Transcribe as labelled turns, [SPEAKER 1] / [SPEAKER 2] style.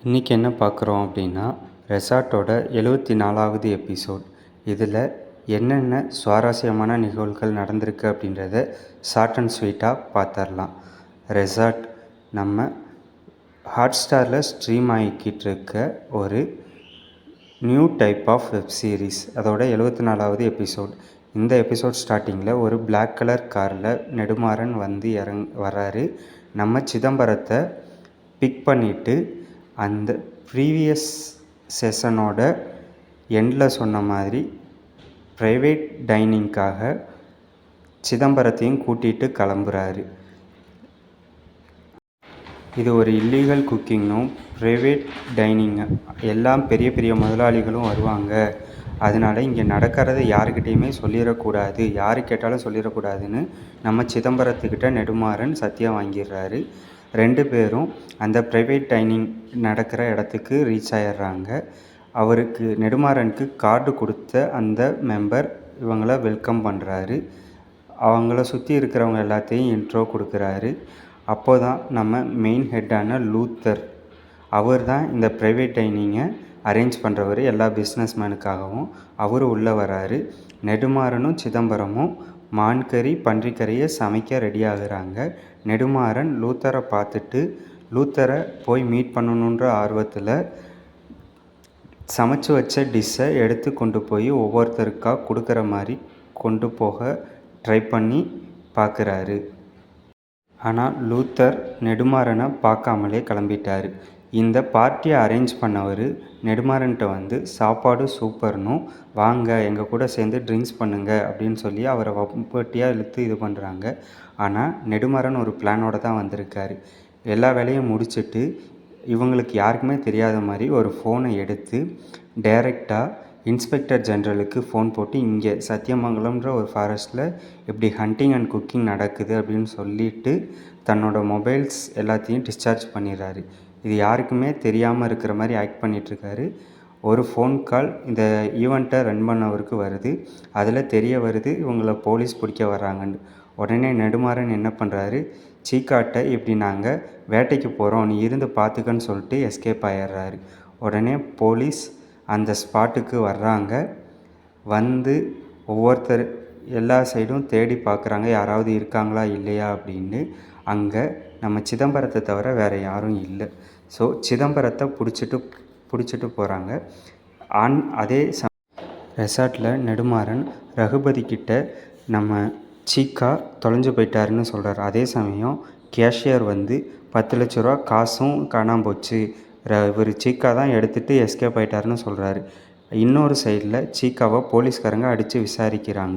[SPEAKER 1] இன்றைக்கி என்ன பார்க்குறோம் அப்படின்னா ரெசார்ட்டோட 74வது எபிசோட். இதில் என்னென்ன சுவாரஸ்யமான நிகழ்வுகள் நடந்திருக்கு அப்படின்றத ஷார்ட் அண்ட் ஸ்வீட்டாக பார்த்துடலாம். ரெசார்ட் நம்ம ஹாட்ஸ்டாரில் ஸ்ட்ரீம் ஆகிக்கிட்டு இருக்க ஒரு new type of web series. அதோட 74வது எபிசோட். இந்த எபிசோட் ஸ்டார்டிங்கில் ஒரு பிளாக் கலர் காரில் நெடுமாறன் வந்து வர்றாரு. நம்ம சிதம்பரத்தை பிக் பண்ணிவிட்டு அந்த ப்ரீவியஸ் செஷனோட எண்டில் சொன்ன மாதிரி ப்ரைவேட் டைனிங்காக சிதம்பரத்தையும் கூட்டிகிட்டு கிளம்புறாரு. இது ஒரு இல்லீகல் குக்கிங்னும் ப்ரைவேட் டைனிங் எல்லாம் பெரிய பெரிய முதலாளிகளும் வருவாங்க, அதனால் இங்கே நடக்கிறத யாருக்கிட்டேயுமே சொல்லிடக்கூடாது, யாரு கேட்டாலும் சொல்லிடக்கூடாதுன்னு நம்ம சிதம்பரத்துக்கிட்ட நெடுமாறன் சத்தியம் வாங்கிடுறாரு. 2 பேரும் அந்த ப்ரைவேட் டைனிங் நடக்கிற இடத்துக்கு ரீச் ஆகிடுறாங்க. அவருக்கு நெடுமாறனுக்கு கார்டு கொடுத்த அந்த மெம்பர் இவங்கள வெல்கம் பண்ணுறாரு. அவங்கள சுற்றி இருக்கிறவங்க எல்லாத்தையும் இன்ட்ரோ கொடுக்குறாரு. அப்போ தான் நம்ம மெயின் ஹெட்டான லூத்தர், அவர் தான் இந்த ப்ரைவேட் டைனிங்கை அரேஞ்ச் பண்ணுறவர் எல்லா பிஸ்னஸ்மேனுக்காகவும். அவர் உள்ளே வராரு. நெடுமாறனும் சிதம்பரமும் மான்கறி பன்றிக்கறியை சமைக்க ரெடி ஆகுறாங்க. நெடுமாறன் லூத்தரை பார்த்துட்டு லூத்தரை போய் மீட் பண்ணணுன்ற ஆர்வத்தில் சமைச்சு வச்ச டிஷ்ஷை எடுத்து கொண்டு போய் ஒவ்வொருத்தருக்காக கொடுக்குற மாதிரி கொண்டு போக ட்ரை பண்ணி பார்க்குறாரு. ஆனால் லூத்தர் நெடுமாறனை பார்க்காமலே கிளம்பிட்டார். இந்த பார்ட்டியை அரேஞ்ச் பண்ணவர் நெடுமாறன்கிட்ட வந்து சாப்பாடு சூப்பர்னும், வாங்க எங்கள் கூட சேர்ந்து ட்ரிங்க்ஸ் பண்ணுங்க அப்படின்னு சொல்லி அவரை வம்பட்டியாக இழுத்து இது பண்ணுறாங்க. ஆனால் நெடுமாறன் ஒரு பிளானோடு தான் வந்திருக்காரு. எல்லா வேலையும் முடிச்சுட்டு இவங்களுக்கு யாருக்குமே தெரியாத மாதிரி ஒரு ஃபோனை எடுத்து டைரெக்டாக இன்ஸ்பெக்டர் ஜெனரலுக்கு ஃபோன் போட்டு இங்கே சத்தியமங்கலம்ன்ற ஒரு ஃபாரஸ்ட்டில் இப்படி ஹண்டிங் அண்ட் குக்கிங் நடக்குது அப்படின்னு சொல்லிவிட்டு தன்னோட மொபைல்ஸ் எல்லாத்தையும் டிஸ்சார்ஜ் பண்ணிடுறாரு. இது யாருக்குமே தெரியாமல் இருக்கிற மாதிரி ஆக்ட் பண்ணிகிட்ருக்காரு. ஒரு ஃபோன் கால் இந்த ஈவெண்ட்டை ரன் பண்ணவருக்கு வருது. அதில் தெரிய வருது இவங்கள போலீஸ் பிடிக்க வர்றாங்கன்னு. உடனே நெடுமாறன் என்ன பண்ணுறாரு, சீக்காட்டை இப்படி நாங்கள் வேட்டைக்கு போகிறோம், நீ இருந்து பார்த்துக்கன்னு சொல்லிட்டு எஸ்கேப் ஆகிடுறாரு. உடனே போலீஸ் அந்த ஸ்பாட்டுக்கு வர்றாங்க. வந்து ஒவ்வொருத்தர் எல்லா சைடும் தேடி பார்க்குறாங்க, யாராவது இருக்காங்களா இல்லையா அப்படின்னு. அங்கே நம்ம சிதம்பரத்தை தவிர வேறு யாரும் இல்லை. ஸோ சிதம்பரத்தை பிடிச்சிட்டு போகிறாங்க. அதே ரெசார்ட்டில் நெடுமாறன் ரகுபதி கிட்ட நம்ம சீக்கா தொலைஞ்சு போயிட்டாருன்னு சொல்கிறார். அதே சமயம் கேஷியர் வந்து 10 லட்ச ரூபா காசும் காணாமல் போச்சு, இவர் சீக்கா தான் எடுத்துகிட்டு எஸ்கேப் ஆகிட்டாருன்னு சொல்கிறாரு. இன்னொரு சைடில் சீக்காவை போலீஸ்காரங்க அடித்து விசாரிக்கிறாங்க.